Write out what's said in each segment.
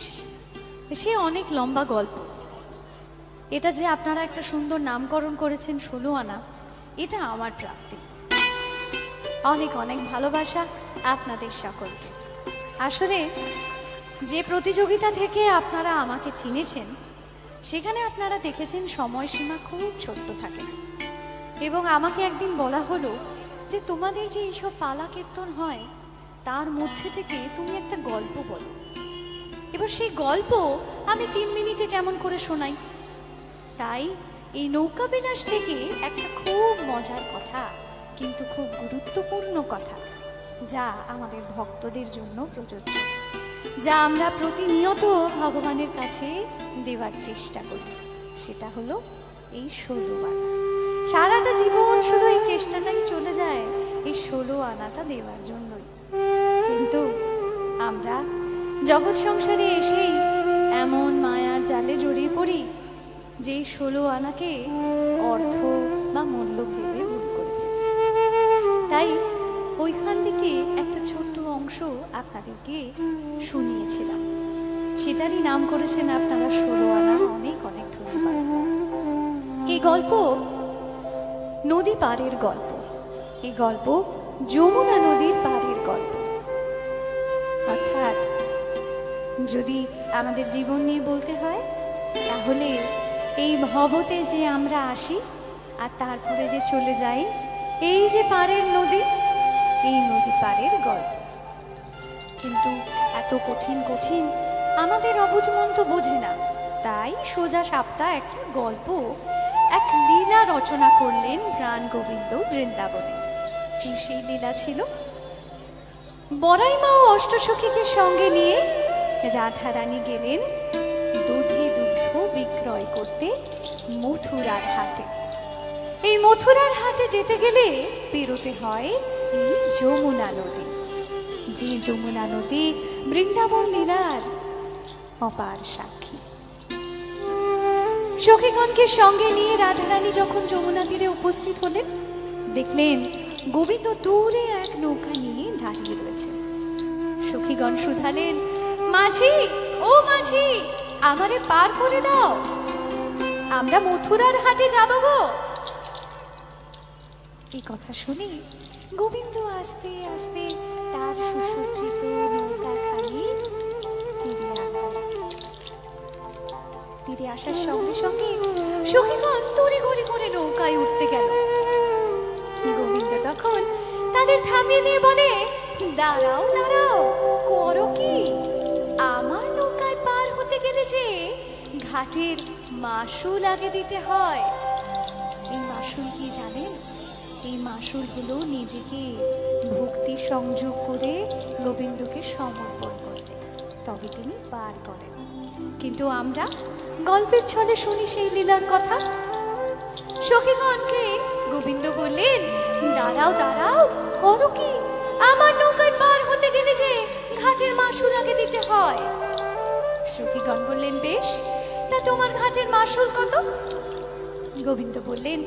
বেশ, সে অনেক লম্বা গল্প। এটা যে আপনারা একটা সুন্দর নামকরণ করেছেন 16 আনা, এটা আমার প্রাপ্তি। অনেক অনেক ভালোবাসা আপনাদের সকলকে। আসলে যে প্রতিযোগিতা থেকে আপনারা আমাকে চিনেছেন, সেখানে আপনারা দেখেছেন সময়সীমা খুব ছোট্ট থাকে, এবং আমাকে একদিন বলা হলো যে তোমাদের যে এইসব পালা কীর্তন হয় তার মধ্যে থেকে তুমি একটা গল্প বলো। এবার সেই গল্প আমি 3 মিনিটে কেমন করে শোনাই। তাই এই নৌকা বিলাস থেকে একটা খুব মজার কথা, কিন্তু খুব গুরুত্বপূর্ণ কথা, যা আমাদের ভক্তদের জন্য প্রযোজ্য, যা আমরা প্রতিনিয়ত ভগবানের কাছে দেওয়ার চেষ্টা করি, সেটা হলো এই 16 আনা। সারাটা জীবন শুধু এই চেষ্টাটাই চলে যায় এই 16 আনাটা দেওয়ার জন্যই। কিন্তু আমরা জগৎ সংসারে এসেই এমন মায়ার জালে জড়িয়ে পড়ি যে 16 আনাকে অর্থ বা মূল্য ভেবে ভুল করে ফেলি। তাই ওইখান থেকে একটা ছোট্ট অংশ আপনাদেরকে শুনিয়েছিলাম, সেটারই নাম করেছেন আপনারা 16 আনা। অনেক অনেক ধন্যবাদ। এই গল্প নদী পাড়ের গল্প। এই গল্প যমুনা নদীর পাড়ের গল্প। অর্থাৎ যদি আমাদের জীবন নিয়ে বলতে হয়, তাহলে এই ভবতে যে আমরা আসি আর তারপরে যে চলে যাই, এই যে পাড়ের নদী, এই নদী পাড়ের গল্প। কিন্তু এত কঠিন কঠিন আমাদের অবুঝ মন তো বোঝে না, তাই সোজা সাপটা একটা গল্প, এক লীলা রচনা করলেন প্রাণ গোবিন্দ বৃন্দাবনে। কি সেই লীলা ছিল? বড়াই মা ও অষ্টসখীকে সঙ্গে নিয়ে রাধারানী গেলেন দধি দুগ্ধ বিক্রয় করতে মথুরার হাটে। এই মথুরার হাটে যেতে গেলে পেরোতে হয় এই যমুনা নদী, যে যমুনা নদী বৃন্দাবন লীলার অপার সাক্ষী। সখীগণকে সঙ্গে নিয়ে রাধারানী যখন যমুনা তীরে উপস্থিত হলেন, দেখলেন গোবিন্দ দূরে এক নৌকা নিয়ে দাঁড়িয়ে রয়েছে। সখীগণ শুধালেন, মাঝি, ও মাঝি, আমারে পার করে দাও, আমরা মথুরার হাটে যাব গো। এই কথা শুনে গোবিন্দ আস্তে আস্তে তার সুসজ্জিত নৌকাখানি তীরে আনলেন। তীরে আসার সঙ্গে সঙ্গে সখীগণ তড়িঘড়ি করে নৌকায় উঠতে গেল। গোবিন্দ তখন তাদের থামিয়ে দিয়ে বলে, দাঁড়াও দাঁড়াও, করো কি? আমার নৌকায় পার হতে গেলে যে ঘাটের মাসুল আগে দিতে হয়। এই মাসুল কি জানেন? এই মাসুল হলো নিজেকে ভক্তি সংযোগ করে গোবিন্দকে সমর্পণ করতে, তবে তিনি পার করেন। কিন্তু আমরা গল্পের ছলে শুনি সেই লীলার কথা। সখীগণকে গোবিন্দ বললেন, দাঁড়াও দাঁড়াও, করো কি? আমার নৌকায় পার হতে গেলে যে ঘাটের মাসুল আগে দিতে হয়। সখীগণ বললেন, বেশ, তা তোমার ঘাটের মাসুল কত? গোবিন্দ বললেন,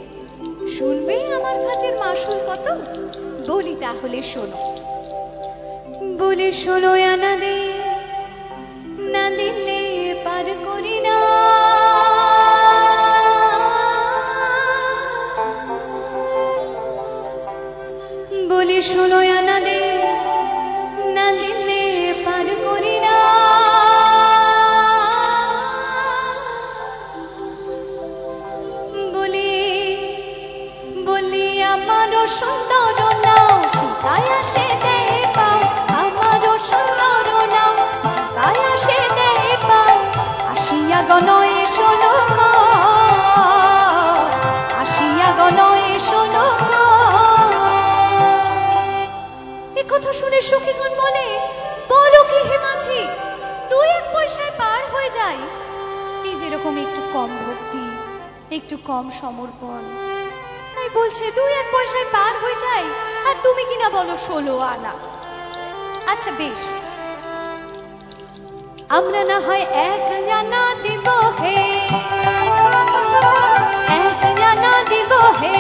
শুনবে আমার ঘাটের মাসুল কত? বলি তাহলে শোনো। বলে 16 আনা দে, না দিলে পার করি না। বলে 16 আনা দে, না দিলে পার করি না। বলি আমারও সুন্দর নাও, চিতায় আসে দে পাও, আমারও সুন্দর নাও, চিতায় আসে দে পাও। আসিয়া গনয়ে 16, আসিয়া গনয়ে 16। এ কথা শুনে সখীগণ বলে, বলো কি হে মাঝি, 2-1 পয়সায় পার হয়ে যায়। এই যেরকম একটু কম ভক্তি, একটু কম সমর্পণ, তাই বলছে 2-1 পয়সায় পার হয়ে যায়, আর তুমি কিনা বলো 16 আনা। আচ্ছা বেশ, আমরা না হয় 1 আনা দিব হে, 1 আনা দিব হে,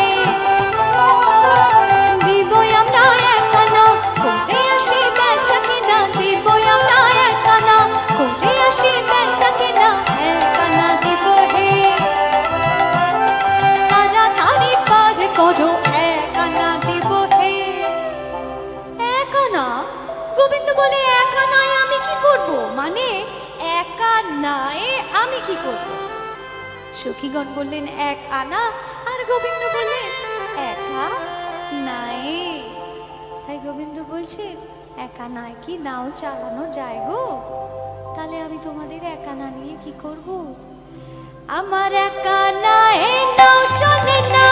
দিবই আমরা 1 আনা, করে আসি বেচা কিনা, দিবই আমরা 1 আনা, করে আসি একা নায়ে আমি কি করব? সখীগণ বললেন 1 আনা, আর গোবিন্দ বললেন একা নায়ে। তাই গোবিন্দ বলছে 1 আনায় কি নাও চালানো যায় গো? তাহলে আমি তোমাদের 1 আনা নিয়ে কি করব? আমার 1 আনায় নাও চলে না,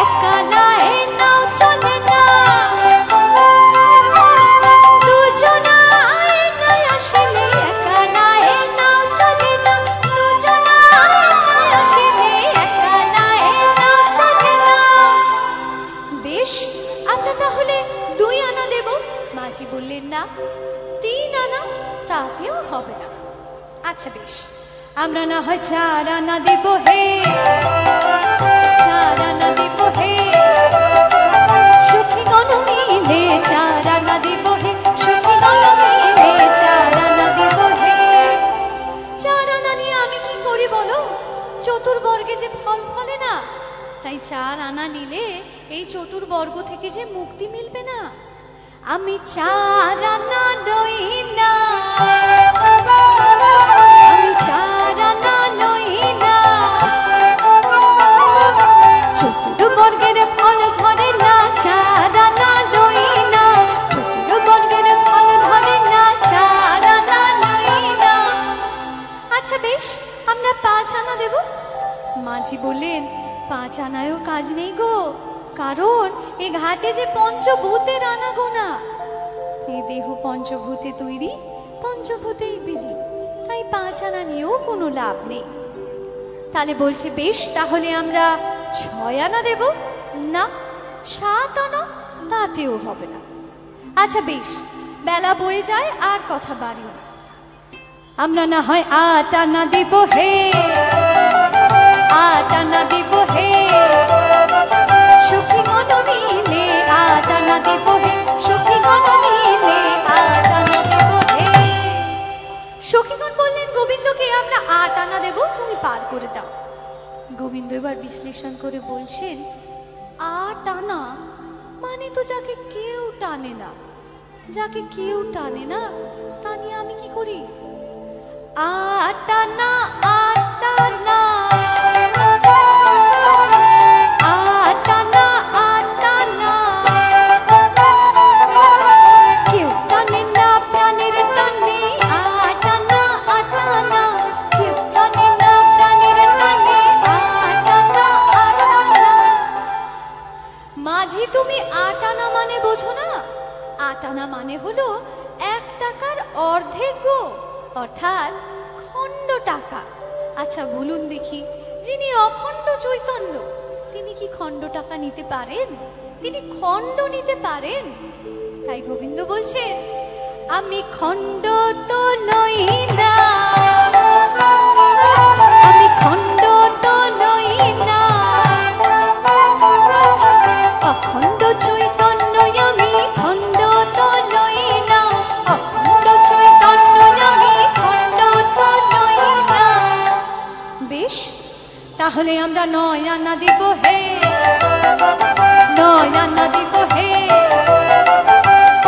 1 আনায় নাও চলে না, দুজনায় নাই আসলে 1 আনায় নাও চলে না, দুজনায় নাই আসলে 1 আনায় নাও চলে না। বেশ, আমরা তাহলে 2 আনা দেব। মাঝি বললেন না, 3 আনা, তাতেও হবে না। আচ্ছা বেশ, আমরা না হয় 4 আনা দেব হে, 4 আনা দেব হে, সখীগণ মিলে 4 আনা দেব হে, সখীগণ মিলে 4 আনা দেব হে। 4 আনা নিয়ে আমি কি করি বলো? চতুর্বর্গে যে ফল ফলে না, তাই 4 আনা নিলে এই চতুর্বর্গ থেকে যে মুক্তি মিলবে না। আমি 4 আনা লই না, আমি 4 আনা লই না, চতুর্বর্গের ফল ধরে না, 4 আনা লই না, চতুর্বর্গের ফল ধরে না, 4 আনা লই না। আচ্ছা বেশ, আমরা 5 আনা দেব। মাঝি বললেন 5 আনায়ও কাজ নেই গো, কারণ এই ঘাটে যে পঞ্চভূতের আনাগোনা, এই দেহ পঞ্চভূতে তৈরি, পঞ্চভূতেই বিলি, তাই 5 আনা নিয়েও কোনো লাভ নেই। তাহলে বলছে বেশ, তাহলে আমরা 6 আনা দেব। না, 7 আনা, তাতেও হবে না। আচ্ছা বেশ, বেলা বয়ে যায়, আর কথা বাড়িও না। আমরা না হয় 8 আনা দেব হে, 8 আনা দেব হে, সখীগণ মিলে 8 আনা দেব হে, সখীগণ মিলে 8 আনা দেব হে। সখীগণ বললেন গোবিন্দকে আমরা 8 আনা দেব, তুমি পার করে দাও। গোবিন্দ এবার বিশ্লেষণ করে বলছেন 8 আনা মানে তো যাকে কেউ টানে না, যাকে কেউ টানে না, তা নিয়ে আমি কি করি? 8 আনা, 8 আনা, 8 আনা, 8 আনা, কেউ টানে না প্রাণের টানে, 8 আনা, 8 আনা, কেউ টানে না প্রাণের টানে, 8 আনা, 8 আনা। মাঝি তুমি 8 আনা মানে বোঝো না? 8 আনা মানে হলো 1 টাকার অর্ধেক গো, অর্থাৎ খণ্ড টাকা। আচ্ছা বলুন দেখি, যিনি অখণ্ড চৈতন্য, তিনি কি খণ্ড টাকা নিতে পারেন? তিনি খণ্ড নিতে পারেন? তাই গোবিন্দ বলছেন আমি খণ্ড তো নই না, আমি খণ্ড তো নই না, অখণ্ড চৈতন্য আমি খণ্ড তো নই না, অখণ্ড চৈতন্য আমি খণ্ড তো নই না। বেশ, তাহলে আমরা 9 আনা দেব হে, 9 আনা দেব হে,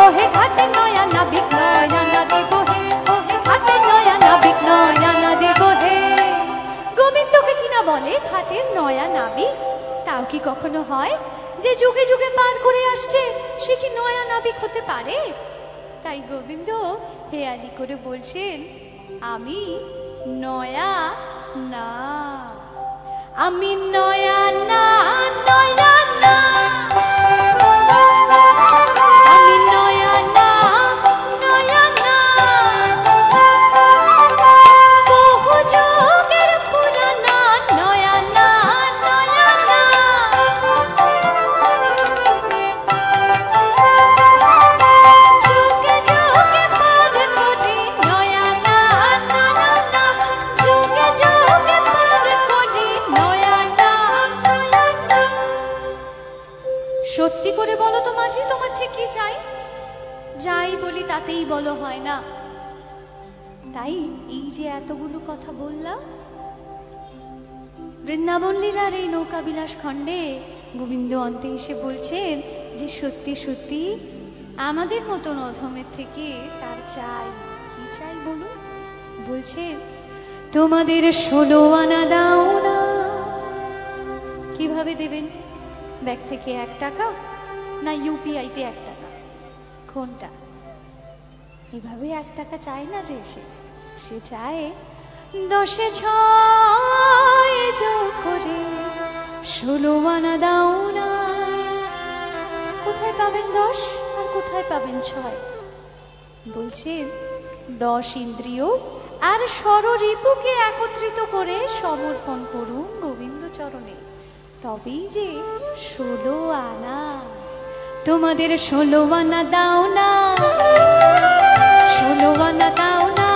ওহে ঘাটে 9 আনা বিক, 9 আনা দেব হে, ওহে ঘাটে 9 আনা বিক, 9 আনা দেব হে। গোবিন্দকে কিনা বলে ঘাটের 9 নাবিক? তাও কি কখনো হয় যে যুগে যুগে পার করে আসছে সে কি 9 নাবিক হতে পারে? তাই গোবিন্দ হেয়ালি করে বলছেন আমি 9 না, আমি 9 না, 9 না, আমি 9 না, 9 না, বহু যুগের পুরানা 9 না, 9 না, যুগে যুগে পার করি 9 না, 9 না, যুগে যুগে পার করি 9 না, 9 না। সত্যি করে বলো তো মাঝি, তোমার ঠিক কি চাই? যাই বলি তাতেই বলো হয় না। তাই এই যে এতগুলো কথা বললাম, বৃন্দাবন লীলার এই নৌকা বিলাস খণ্ডে গোবিন্দ অন্তে এসে বলছেন যে সত্যি সত্যি আমাদের মতন অধমের থেকে তার চাই কি চাই বলুন? বলছেন তোমাদের 16 আনা দাও না। কিভাবে দেবেন? ব্যাগ থেকে 1 টাকা না ইউপিআইতে 1 টাকা? কোনটা? এভাবে 1 টাকা চাই না যে সে চায় 10 6 যোগ করে 16 আনা দাও না। কোথায় পাবেন 10 আর কোথায় পাবেন 6? বলছেন 10 ইন্দ্রিয় আর ষড়রিপুকে একত্রিত করে সমর্পণ করুন গোবিন্দ চরণে, তবেই যে 16 আনা। তোমাদের 16 আনা দাও না, 16 আনা দাও না।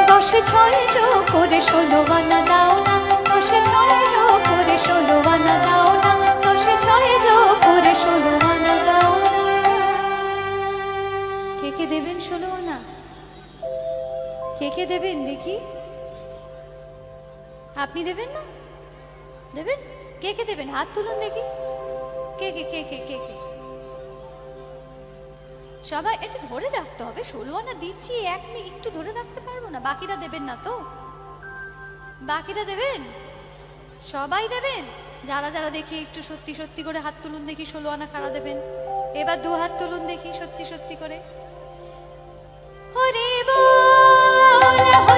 10 6 যোগ করে 16 আনা দাও না। 10 6 যোগ করে 16 আনা দাও না। 10 6 যোগ করে 16 আনা দাও না। কে দেবেন 16 আনা? কে দেবেন দেখি? আপনি দেবেন না? দেবেন? কে দেবেন? হাত তুলুন দেখি। কে? সবাই একটু ধরে রাখতে হবে। 16 আনা দিচ্ছি, 1 মিনিট একটু ধরে রাখতে পারবো না? বাকিরা দেবেন না তো? বাকিরা দেবেন? সবাই দেবেন? যারা যারা দেখি একটু সত্যি সত্যি করে হাত তুলুন দেখি। 16 আনা কারা দেবেন? এবার 2 হাত তুলুন দেখি সত্যি সত্যি করে। হরি বল।